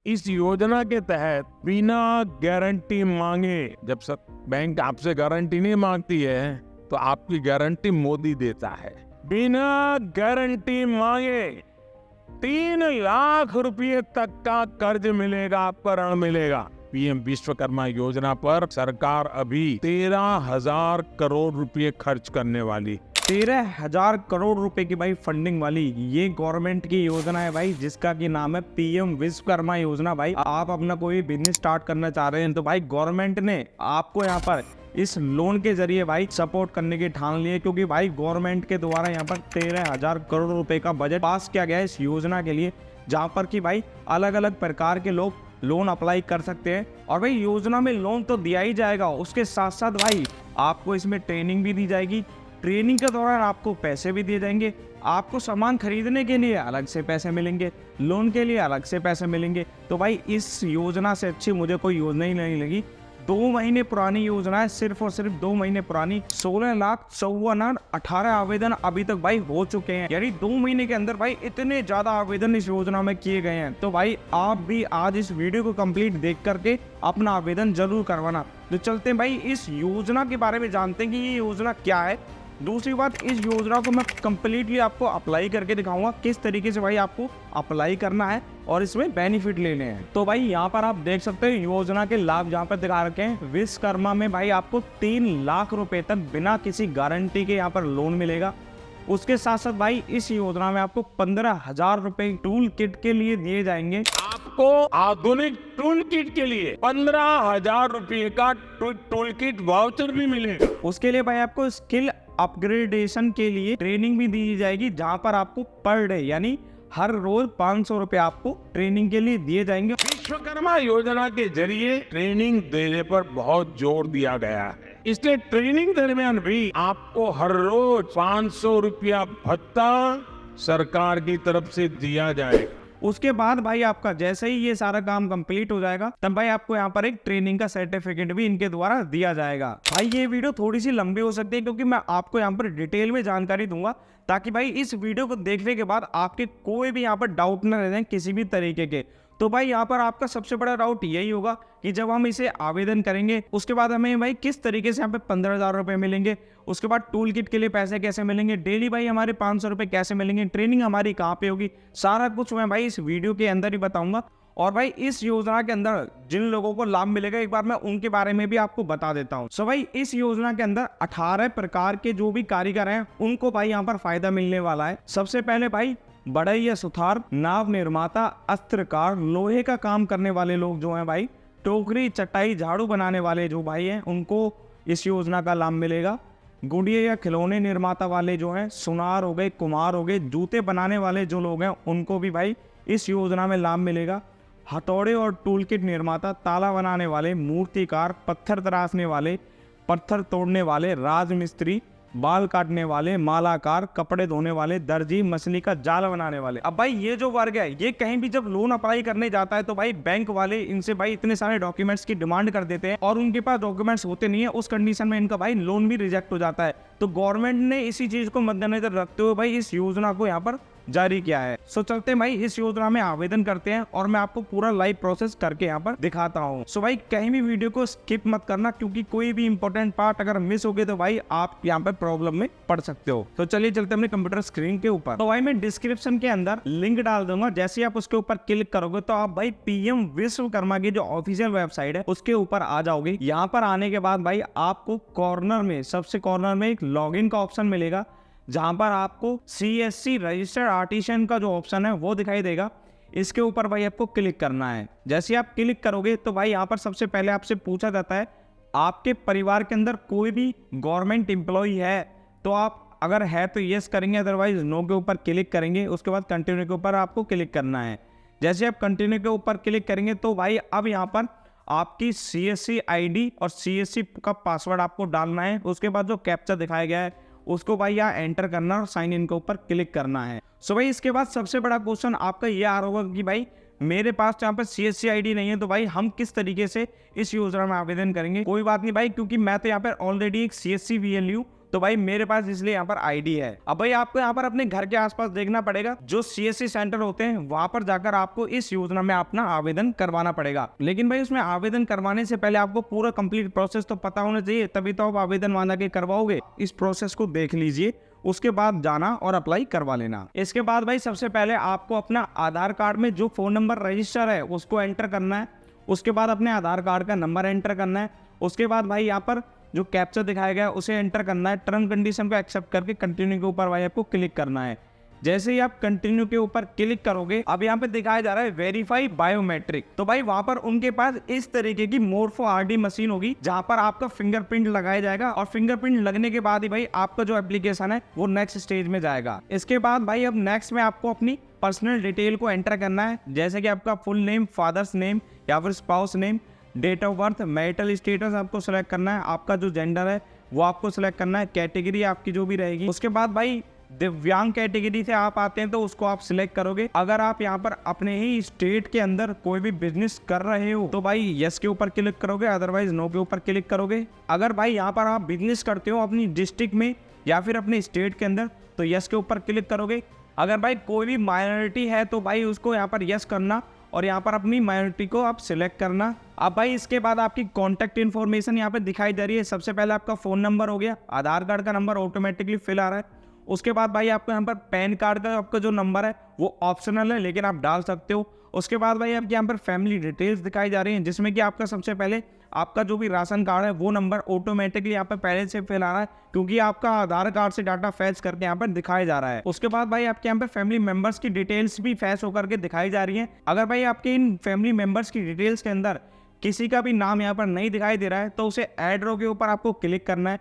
इस योजना के तहत बिना गारंटी मांगे, जब सब बैंक आपसे गारंटी नहीं मांगती है तो आपकी गारंटी मोदी देता है। बिना गारंटी मांगे 3 लाख रुपए तक का कर्ज मिलेगा, आपको ऋण मिलेगा। पीएम विश्वकर्मा योजना पर सरकार अभी 13,000 करोड़ रुपए खर्च करने वाली। 13,000 करोड़ रुपए की भाई फंडिंग वाली ये गवर्नमेंट की योजना है भाई, जिसका की नाम है पीएम विश्वकर्मा योजना। भाई आप अपना कोई बिजनेस स्टार्ट करना चाह रहे हैं तो भाई गवर्नमेंट ने आपको यहाँ पर इस लोन के जरिए भाई सपोर्ट करने की ठान ली है, क्योंकि भाई गवर्नमेंट के द्वारा यहाँ पर 13,000 करोड़ रुपए का बजट पास किया गया है इस योजना के लिए, जहाँ पर कि भाई अलग अलग प्रकार के लोग लोन अप्लाई कर सकते हैं। और भाई योजना में लोन तो दिया ही जाएगा, उसके साथ साथ भाई आपको इसमें ट्रेनिंग भी दी जाएगी। ट्रेनिंग के दौरान आपको पैसे भी दिए जाएंगे, आपको सामान खरीदने के लिए अलग से पैसे मिलेंगे, लोन के लिए अलग से पैसे मिलेंगे। तो भाई इस योजना से अच्छी मुझे कोई योजना ही नहीं लगी। 2 महीने पुरानी योजना है, सिर्फ और सिर्फ 2 महीने पुरानी। 16,54,18 आवेदन अभी तक भाई हो चुके हैं, यानी 2 महीने के अंदर भाई इतने ज्यादा आवेदन इस योजना में किए गए हैं। तो भाई आप भी आज इस वीडियो को कंप्लीट देख करके अपना आवेदन जरूर करवाना। तो चलते हैं भाई इस योजना के बारे में जानते हैं कि ये योजना क्या है। दूसरी बात, इस योजना को मैं कंप्लीटली आपको अप्लाई करके दिखाऊंगा किस तरीके से भाई आपको अप्लाई करना है और इसमें बेनिफिट लेने हैं। तो भाई यहाँ पर आप देख सकते हैं योजना के लाभ जहाँ पर दिखा रखे हैं। विश्वकर्मा में भाई आपको 3 लाख रुपए तक बिना किसी गारंटी के यहाँ पर लोन मिलेगा। उसके साथ साथ भाई इस योजना में आपको 15,000 रुपए टूल किट के लिए दिए जाएंगे। आपको आधुनिक टूल किट के लिए 15,000 रुपए का टूल किट वाउचर भी मिलेगा। उसके लिए भाई आपको स्किल अपग्रेडेशन के लिए ट्रेनिंग भी दी जाएगी, जहां पर आपको पर डे यानी हर रोज 500 रुपए आपको ट्रेनिंग के लिए दिए जाएंगे। विश्वकर्मा योजना के जरिए ट्रेनिंग देने पर बहुत जोर दिया गया है, इसलिए ट्रेनिंग दरमियान भी आपको हर रोज 500 रुपया भत्ता सरकार की तरफ से दिया जाएगा। उसके बाद भाई आपका जैसे ही ये सारा काम कंप्लीट हो जाएगा तब भाई आपको यहाँ पर एक ट्रेनिंग का सर्टिफिकेट भी इनके द्वारा दिया जाएगा। भाई ये वीडियो थोड़ी सी लंबी हो सकती है, क्योंकि मैं आपको यहाँ पर डिटेल में जानकारी दूंगा, ताकि भाई इस वीडियो को देखने के बाद आपके कोई भी यहाँ पर डाउट न रह जाए किसी भी तरीके के। तो भाई यहाँ पर आपका सबसे बड़ा डाउट यही होगा कि जब हम इसे आवेदन करेंगे उसके बाद हमें भाई किस तरीके से यहाँ पे 15,000 रुपए मिलेंगे, उसके बाद टूल किट के लिए पैसे कैसे मिलेंगे, डेली भाई हमारे 500 रुपए कैसे मिलेंगे, ट्रेनिंग हमारी कहाँ पे होगी, सारा कुछ मैं भाई इस वीडियो के अंदर ही बताऊंगा। और भाई इस योजना के अंदर जिन लोगों को लाभ मिलेगा एक बार मैं उनके बारे में भी आपको बता देता हूँ। सो भाई इस योजना के अंदर 18 प्रकार के जो भी कारीगर हैं उनको भाई यहाँ पर फायदा मिलने वाला है। सबसे पहले भाई बढ़ई या सुथार, नाव निर्माता, अस्त्रकार, लोहे का काम करने वाले लोग जो हैं भाई, टोकरी, चटाई, झाड़ू बनाने वाले जो भाई हैं उनको इस योजना का लाभ मिलेगा। गुड़िया या खिलौने निर्माता वाले जो हैं, सुनार हो गए, कुम्हार हो गए, जूते बनाने वाले जो लोग हैं उनको भी भाई इस योजना में लाभ मिलेगा। हथौड़े और टूल किट निर्माता, ताला बनाने वाले, मूर्तिकार, पत्थर तराशने वाले, पत्थर तोड़ने वाले, राजमिस्त्री, बाल काटने वाले, मालाकार, कपड़े धोने वाले, दर्जी, मछली का जाल बनाने वाले। अब भाई ये जो वर्ग है ये कहीं भी जब लोन अप्लाई करने जाता है तो भाई बैंक वाले इनसे भाई इतने सारे डॉक्यूमेंट्स की डिमांड कर देते हैं और उनके पास डॉक्यूमेंट्स होते नहीं है, उस कंडीशन में इनका भाई लोन भी रिजेक्ट हो जाता है। तो गवर्नमेंट ने इसी चीज को मद्देनजर रखते हुए भाई इस योजना को यहाँ पर जारी किया है। सो चलते हैं भाई इस योजना में आवेदन करते हैं और मैं आपको पूरा लाइव प्रोसेस करके यहाँ पर दिखाता हूँ। सो भाई कहीं भी वीडियो को स्किप मत करना, क्योंकि कोई भी इंपॉर्टेंट पार्ट अगर मिस हो गए तो भाई आप यहाँ पर प्रॉब्लम में पड़ सकते हो। तो चलिए चलते हैं अपने कंप्यूटर स्क्रीन के ऊपर। तो भाई मैं डिस्क्रिप्शन के अंदर लिंक डाल दूंगा, जैसे आप उसके ऊपर क्लिक करोगे तो आप भाई पीएम विश्वकर्मा की जो ऑफिशियल वेबसाइट है उसके ऊपर आ जाओगे। यहाँ पर आने के बाद भाई आपको कॉर्नर में, सबसे कॉर्नर में एक लॉगिन का ऑप्शन मिलेगा, जहां पर आपको CSC रजिस्टर्ड आर्टिसन का जो ऑप्शन है वो दिखाई देगा। इसके ऊपर भाई आपको क्लिक करना है। जैसे आप क्लिक करोगे तो भाई यहाँ पर सबसे पहले आपसे पूछा जाता है आपके परिवार के अंदर कोई भी गवर्नमेंट एम्प्लॉय है, तो आप अगर है तो यस करेंगे, अदरवाइज नो के ऊपर क्लिक करेंगे। उसके बाद कंटिन्यू के ऊपर आपको क्लिक करना है। जैसे आप कंटिन्यू के ऊपर क्लिक करेंगे तो भाई अब यहाँ पर आपकी CSC ID और CSC का पासवर्ड आपको डालना है। उसके बाद जो कैप्चा दिखाया गया है उसको भाई यहाँ एंटर करना और साइन इन के ऊपर क्लिक करना है। सो भाई इसके बाद सबसे बड़ा क्वेश्चन आपका ये आ रहा होगा कि भाई मेरे पास यहाँ पर CSC ID नहीं है, तो भाई हम किस तरीके से इस योजना में आवेदन करेंगे। कोई बात नहीं भाई, क्योंकि मैं तो यहाँ पर ऑलरेडी एक CSC VL हूँ, तो भाई मेरे पास इसलिए यहाँ पर आईडी है। अब भाई आपको यहाँ पर अपने घर के आसपास देखना पड़ेगा, जो सीएससी सेंटर होते हैं वहां पर जाकर आपको इस योजना में अपना आवेदन करवाना पड़ेगा। लेकिन भाई उसमें आवेदन करवाने से पहले आपको पूरा कंप्लीट प्रोसेस तो पता होना चाहिए, तभी तो आप आवेदन वहां जाके करवाओगे। इस प्रोसेस को देख लीजिए, उसके बाद जाना और अप्लाई करवा लेना। इसके बाद भाई सबसे पहले आपको अपना आधार कार्ड में जो फोन नंबर रजिस्टर है उसको एंटर करना है। उसके बाद अपने आधार कार्ड का नंबर एंटर करना है। उसके बाद भाई यहाँ पर जो कैप्चा दिखाया गया है उसे एंटर करना है। टर्म कंडीशन को एक्सेप्ट करके कंटिन्यू के ऊपर भाई आपको क्लिक करना है। जैसे ही आप कंटिन्यू के ऊपर क्लिक करोगे, अब यहाँ पे दिखाया जा रहा है वेरीफाई बायोमेट्रिक। तो भाई वहां पर उनके पास इस तरीके की मोरफो आरडी मशीन होगी जहां पर आपका फिंगरप्रिंट लगाया जाएगा, और फिंगरप्रिंट लगने के बाद ही भाई आपका जो एप्लीकेशन है वो नेक्स्ट स्टेज में जाएगा। इसके बाद भाई अब नेक्स्ट में आपको अपनी पर्सनल डिटेल को एंटर करना है, जैसे कि आपका फुल नेम, फादर्स नेम या फिर spouse name, date of birth, marital status आपको सिलेक्ट करना है, आपका जो जेंडर है वो आपको सिलेक्ट करना है, कैटेगरी आपकी जो भी रहेगी। उसके बाद भाई दिव्यांग कैटेगरी से आप आते हैं तो उसको आप सिलेक्ट करोगे। अगर आप यहाँ पर अपने ही स्टेट के अंदर कोई भी बिजनेस कर रहे हो तो भाई यस के ऊपर क्लिक करोगे, अदरवाइज नो के ऊपर क्लिक करोगे। अगर भाई यहाँ पर आप बिजनेस करते हो अपनी डिस्ट्रिक्ट में या फिर अपने स्टेट के अंदर तो यस के ऊपर क्लिक करोगे। अगर भाई कोई भी माइनॉरिटी है तो भाई उसको यहाँ पर यस करना और यहाँ पर अपनी माइनॉरिटी को आप सिलेक्ट करना। अब भाई इसके बाद आपकी कॉन्टैक्ट इन्फॉर्मेशन यहाँ पे दिखाई दे रही है। सबसे पहले आपका फोन नंबर हो गया, आधार कार्ड का नंबर ऑटोमेटिकली फिल आ रहा है। उसके बाद भाई आपको यहाँ पर पैन कार्ड का आपका जो नंबर है वो ऑप्शनल है, लेकिन आप डाल सकते हो। उसके बाद भाई आपके यहाँ पर फैमिली डिटेल्स दिखाई जा रही हैं, जिसमें कि आपका सबसे पहले आपका जो भी राशन कार्ड है वो नंबर ऑटोमेटिकली यहाँ पर पहले से फिल आ रहा है, क्योंकि आपका आधार कार्ड से डाटा फैच करके यहाँ पर दिखाया जा रहा है। उसके बाद भाई आपके यहाँ पर फैमिली मेंबर्स की डिटेल्स भी फैच होकर के दिखाई जा रही है। अगर भाई आपके इन फैमिली मेंबर्स की डिटेल्स के अंदर किसी का भी नाम यहाँ पर नहीं दिखाई दे रहा है तो उसे ऐड रो के ऊपर आपको क्लिक करना है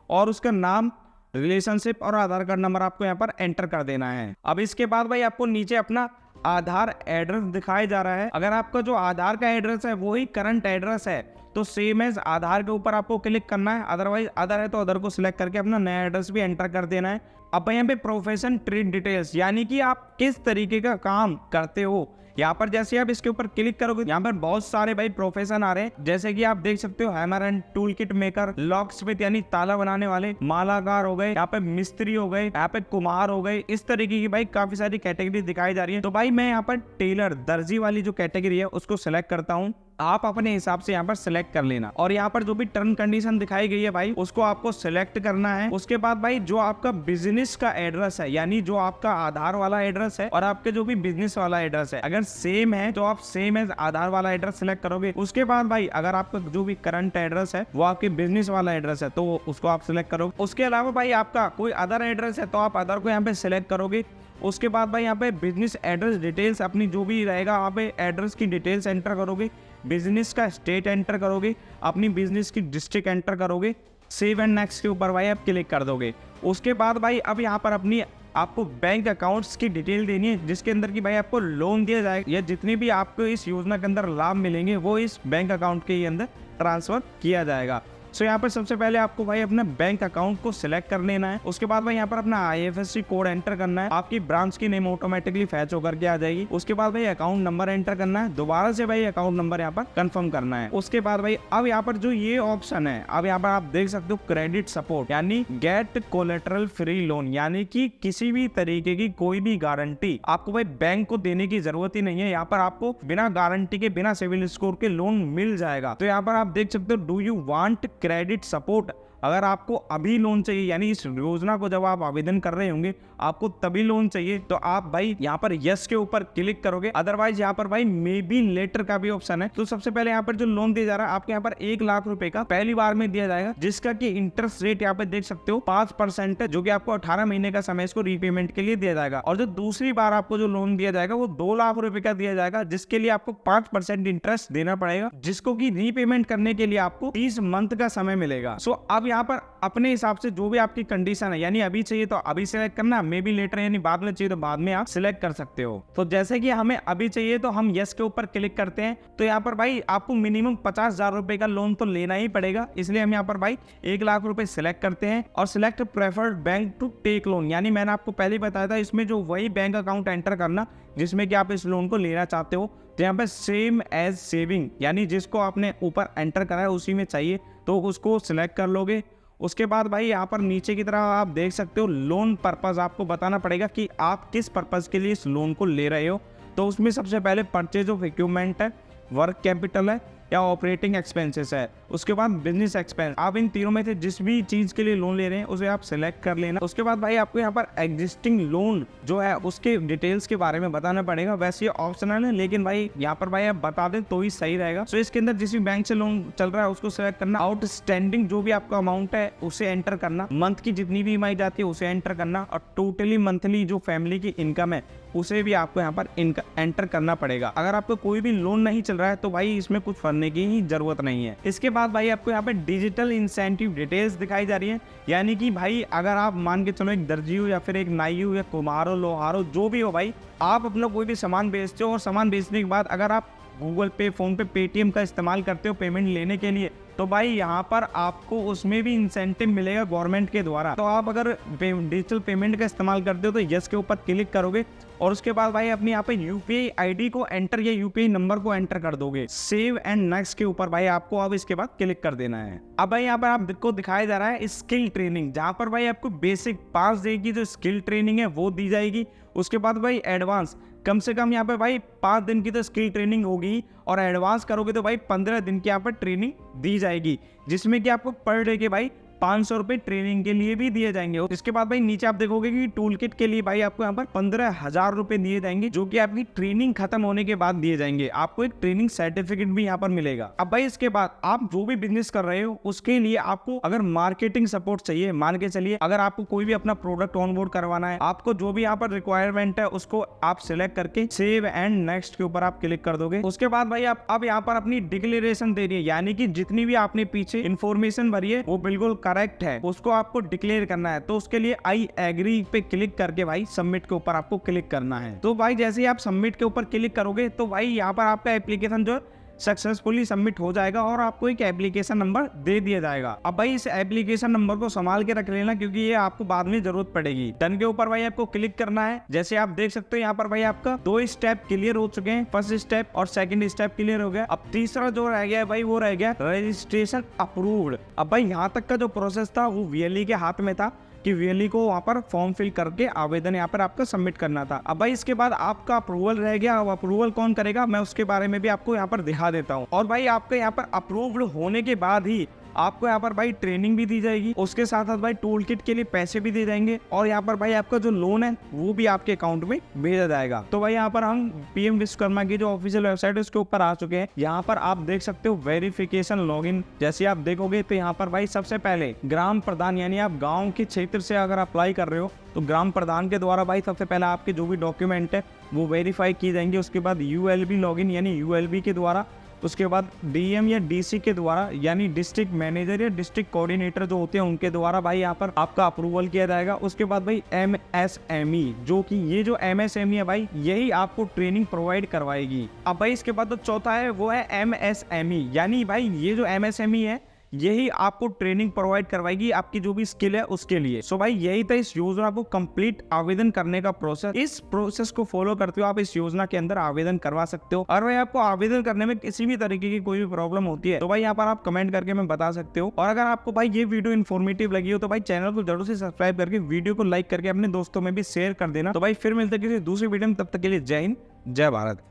और उसका नाम, रिलेशनशिप और आधार कार्ड नंबर आपको यहाँ पर एंटर कर देना है। अब इसके बाद भाई आपको नीचे अपना आधार एड्रेस दिखाया जा रहा है। अगर आपका जो आधार का एड्रेस है वो ही करंट एड्रेस है तो सेम एज आधार के ऊपर आपको क्लिक करना है, अदरवाइज अदर है तो अदर को सिलेक्ट करके अपना नया एड्रेस भी एंटर कर देना है। अब यहाँ पे प्रोफेशन, ट्रेड डिटेल्स, यानी कि आप किस तरीके का काम करते हो, यहाँ पर जैसे आप इसके ऊपर क्लिक करोगे यहाँ पर बहुत सारे भाई प्रोफेशन आ रहे हैं, जैसे कि आप देख सकते हो hammer and tool kit maker, lock Smith यानी ताला बनाने वाले, मालाकार हो गए, यहाँ पे मिस्त्री हो गए, यहाँ पे कुम्हार हो गए। इस तरीके की भाई काफी सारी कैटेगरी दिखाई जा रही है। तो भाई मैं यहाँ पर टेलर, दर्जी वाली जो कैटेगरी है उसको सिलेक्ट करता हूँ। आप अपने हिसाब से यहाँ पर सिलेक्ट कर लेना और यहाँ पर जो भी टर्म कंडीशन दिखाई गई है भाई उसको आपको सिलेक्ट करना है। उसके बाद भाई जो आपका बिजनेस का एड्रेस है, यानी जो आपका आधार वाला एड्रेस है और आपके जो भी बिजनेस वाला एड्रेस है, अगर सेम है तो आप सेम एज आधार वाला एड्रेस सिलेक्ट करोगे। उसके बाद भाई अगर आपका जो भी करंट एड्रेस है वो आपके बिजनेस वाला एड्रेस है तो उसको आप सिलेक्ट करोगे। उसके अलावा भाई आपका कोई अदर एड्रेस है तो आप अदर को यहाँ पे सिलेक्ट करोगे। उसके बाद भाई यहाँ पे बिजनेस एड्रेस डिटेल्स अपनी जो भी रहेगा यहाँ पे एड्रेस की डिटेल्स एंटर करोगे, बिजनेस का स्टेट एंटर करोगे, अपनी बिजनेस की डिस्ट्रिक्ट एंटर करोगे, सेव एंड नेक्स्ट के ऊपर भाई आप क्लिक कर दोगे। उसके बाद भाई अब यहाँ पर अपनी आपको बैंक अकाउंट्स की डिटेल देनी है, जिसके अंदर की भाई आपको लोन दिया जाएगा या जितने भी आपको इस योजना के अंदर लाभ मिलेंगे वो इस बैंक अकाउंट के अंदर ट्रांसफर किया जाएगा। सो यहाँ पर सबसे पहले आपको भाई अपना बैंक अकाउंट को सिलेक्ट कर लेना है। उसके बाद भाई यहाँ पर अपना IFSC कोड एंटर करना है, आपकी ब्रांच की नेम ऑटोमेटिकली फैच होकर के आ जाएगी। उसके बाद भाई अकाउंट नंबर एंटर करना है, दोबारा से भाई अकाउंट नंबर यहाँ पर कंफर्म करना है। उसके बाद भाई अब यहाँ पर जो ये ऑप्शन है, अब यहाँ पर आप देख सकते हो क्रेडिट सपोर्ट यानी गेट कोलेटरल फ्री लोन, यानी कि किसी भी तरीके की कोई भी गारंटी आपको भाई बैंक को देने की जरूरत ही नहीं है। यहाँ पर आपको बिना गारंटी के, बिना सिविल स्कोर के लोन मिल जाएगा। तो यहाँ पर आप देख सकते हो do you want credit support, अगर आपको अभी लोन चाहिए यानी इस योजना को जब आप आवेदन कर रहे होंगे आपको तभी लोन चाहिए तो आप भाई यहाँ पर यस के ऊपर क्लिक करोगे। अदरवाइज यहाँ पर भाई मे बी लेटर का भी ऑप्शन है। तो सबसे पहले यहाँ पर जो लोन दिया जा रहा है आपके यहाँ पर 1 लाख रुपए का पहली बार में दिया जाएगा, जिसका कि इंटरेस्ट रेट यहाँ पे देख सकते हो 5% है, जो कि आपको 18 महीने का समय इसको रीपेमेंट के लिए दिया जाएगा। और जो दूसरी बार आपको जो लोन दिया जाएगा वो 2 लाख रुपए का दिया जाएगा, जिसके लिए आपको 5% इंटरेस्ट देना पड़ेगा, जिसको की रीपेमेंट करने के लिए आपको 30 मंथ का समय मिलेगा। सो अब यहाँ पर अपने हिसाब से जो भी आपकी कंडीशन है, यानी अभी चाहिए तो अभी सिलेक्ट करना, मे बी लेटर यानी बाद में चाहिए तो बाद में आप सिलेक्ट कर सकते हो। तो जैसे कि हमें अभी चाहिए तो हम यस के ऊपर क्लिक करते हैं। तो यहाँ पर भाई आपको मिनिमम 50,000 रुपए का लोन तो लेना ही पड़ेगा, इसलिए हम यहाँ पर भाई 1 लाख रुपए सिलेक्ट करते हैं और select preferred bank to take loan, यानी मैंने आपको पहले ही बताया था इसमें जो वही बैंक अकाउंट एंटर करना जिसमें कि आप इस लोन को लेना चाहते हो। तो यहाँ पे सेम एज सेविंग यानी जिसको आपने ऊपर एंटर करा है उसी में चाहिए तो उसको सिलेक्ट कर लोगे। उसके बाद भाई यहाँ पर नीचे की तरफ आप देख सकते हो लोन पर्पस, आपको बताना पड़ेगा कि आप किस पर्पस के लिए इस लोन को ले रहे हो। तो उसमें सबसे पहले परचेज ऑफ इक्विपमेंट है, वर्क कैपिटल है या ऑपरेटिंग एक्सपेंसेस है, उसके बाद बिजनेस एक्सपेंस। आप इन तीनों में से जिस भी चीज के लिए लोन ले रहे हैं उसे आप सिलेक्ट कर लेना। उसके बाद भाई आपको यहाँ पर एग्जिस्टिंग लोन जो है उसके डिटेल्स के बारे में बताना पड़ेगा। वैसे ये ऑप्शनल है, लेकिन भाई यहाँ पर भाई आप बता दें तो ही सही रहेगा। तो इसके अंदर जिस भी बैंक से लोन चल रहा है उसको सिलेक्ट करना, आउटस्टैंडिंग जो भी आपका अमाउंट है उसे एंटर करना, मंथ की जितनी भी ईएमआई जाती है उसे एंटर करना, और टोटली मंथली जो फैमिली की इनकम है उसे भी आपको यहाँ पर एंटर करना पड़ेगा। अगर आपको कोई भी लोन नहीं चल रहा है तो भाई इसमें कुछ भरने की ही जरूरत नहीं है। इसके बाद भाई आपको यहाँ पे डिजिटल इंसेंटिव डिटेल्स दिखाई जा रही है, यानी कि भाई अगर आप मान के चलो एक दर्जी हो या फिर एक नाई हो या कुम्हार हो, लोहार हो, जो भी हो भाई, आप अपना कोई भी सामान बेचते हो और सामान बेचने के बाद अगर आप गूगल पे, फोन पे, पेटीएम का इस्तेमाल करते हो पेमेंट लेने के लिए, तो भाई यहाँ पर आपको उसमें भी इंसेंटिव मिलेगा गवर्नमेंट के द्वारा। तो आप अगर डिजिटल पेमेंट का इस्तेमाल करते हो तो यस के ऊपर क्लिक करोगे और उसके बाद भाई अपनी यहाँ पे यूपीआई आईडी को एंटर या यूपीआई नंबर को एंटर कर दोगे। सेव एंड नेक्स्ट के ऊपर भाई आपको अब इसके बाद क्लिक कर देना है। अब भाई यहाँ पर आपको दिखाया जा रहा है स्किल ट्रेनिंग, जहाँ पर भाई आपको बेसिक 5 दिन की जो स्किल ट्रेनिंग है वो दी जाएगी। उसके बाद भाई एडवांस कम से कम यहाँ पे भाई 5 दिन की तो स्किल ट्रेनिंग होगी, और एडवांस करोगे तो भाई 15 दिन की यहाँ पर ट्रेनिंग दी जाएगी, जिसमें कि आपको पर डे के भाई 500 रुपए ट्रेनिंग के लिए भी दिए जाएंगे। इसके बाद भाई नीचे आप देखोगे कि टूल किट के लिए भाई आपको यहाँ पर 15,000 रुपए दिए जाएंगे, जो कि आपकी ट्रेनिंग खत्म होने के बाद दिए जाएंगे। आपको एक ट्रेनिंग सर्टिफिकेट भी यहाँ पर मिलेगा। अब भाई इसके बाद आप जो भी बिजनेस कर रहे हो उसके लिए आपको अगर मार्केटिंग सपोर्ट चाहिए, मान के चलिए अगर आपको कोई भी अपना प्रोडक्ट ऑनबोर्ड करवाना है, आपको जो भी यहाँ पर रिक्वायरमेंट है उसको आप सिलेक्ट करके सेव एंड नेक्स्ट के ऊपर आप क्लिक कर दोगे। उसके बाद भाई आप अब यहाँ पर अपनी डिक्लेरेशन दे रही है, यानी कि जितनी भी आपने पीछे इंफॉर्मेशन भरी है वो बिल्कुल करेक्ट है, उसको आपको डिक्लेयर करना है। तो उसके लिए आई एग्री पे क्लिक करके भाई सबमिट के ऊपर आपको क्लिक करना है। तो भाई जैसे ही आप सबमिट के ऊपर क्लिक करोगे तो भाई यहाँ पर आपका एप्लीकेशन जो सक्सेसफुली सबमिट हो जाएगा और आपको एक एप्लीकेशन नंबर दे दिया जाएगा। अब भाई इस एप्लीकेशन नंबर को संभाल के रख लेना, क्योंकि ये आपको बाद में जरूरत पड़ेगी। डन के ऊपर भाई आपको क्लिक करना है। जैसे आप देख सकते हो यहाँ पर भाई आपका 2 स्टेप क्लियर हो चुके हैं, फर्स्ट स्टेप और सेकंड स्टेप क्लियर हो गया। अब तीसरा जो रह गया है भाई वो रह गया रजिस्ट्रेशन अप्रूव्ड। अब भाई यहाँ तक का जो प्रोसेस था वो वीएलई के हाथ में था कि वीएलई को वहाँ पर फॉर्म फिल करके आवेदन यहाँ पर आपका सबमिट करना था। अब भाई इसके बाद आपका अप्रूवल रह गया। अब अप्रूवल कौन करेगा मैं उसके बारे में भी आपको यहाँ पर दिखा देता हूँ। और भाई आपके यहाँ पर अप्रूव्ड होने के बाद ही आपको यहाँ पर भाई ट्रेनिंग भी दी जाएगी, उसके साथ साथ भाई टूल किट के लिए पैसे भी दे जाएंगे, और यहाँ पर भाई आपका जो लोन है वो भी आपके अकाउंट में भेजा जाएगा। तो भाई यहाँ पर हम पीएम विश्वकर्मा की जो ऑफिशियल वेबसाइट है उसके ऊपर आ चुके हैं। यहाँ पर आप देख सकते हो वेरिफिकेशन लॉगिन। जैसे आप देखोगे तो यहाँ पर भाई सबसे पहले ग्राम प्रधान, यानी आप गाँव के क्षेत्र से अगर अप्लाई कर रहे हो तो ग्राम प्रधान के द्वारा भाई सबसे पहले आपके जो भी डॉक्यूमेंट है वो वेरीफाई की जाएंगे। उसके बाद यूएलबी लॉगिन यानी यूएलबी के द्वारा, उसके बाद डीएम या डीसी के द्वारा यानी डिस्ट्रिक्ट मैनेजर या डिस्ट्रिक्ट कोऑर्डिनेटर जो होते हैं उनके द्वारा भाई यहाँ पर आपका अप्रूवल किया जाएगा। उसके बाद भाई एमएसएमई, जो कि ये जो एमएसएमई है भाई यही आपको ट्रेनिंग प्रोवाइड करवाएगी। अब भाई इसके बाद जो चौथा है वो है एमएसएमई, यानी भाई ये जो एमएसएमई है यही आपको ट्रेनिंग प्रोवाइड करवाएगी आपकी जो भी स्किल है उसके लिए। सो भाई यही था इस योजना को कंप्लीट आवेदन करने का प्रोसेस। इस प्रोसेस को फॉलो करते हुए आप इस योजना के अंदर आवेदन करवा सकते हो। और भाई आपको आवेदन करने में किसी भी तरीके की कोई भी प्रॉब्लम होती है तो भाई यहाँ पर आप कमेंट करके मैं बता सकते हो। और अगर आपको भाई ये वीडियो इन्फॉर्मेटिव लगी हो तो भाई चैनल को जरूर से सब्सक्राइब करके वीडियो को लाइक करके अपने दोस्तों में भी शेयर कर देना। तो भाई फिर मिलते हैं किसी दूसरी वीडियो में, तब तक के लिए जय हिंद जय भारत।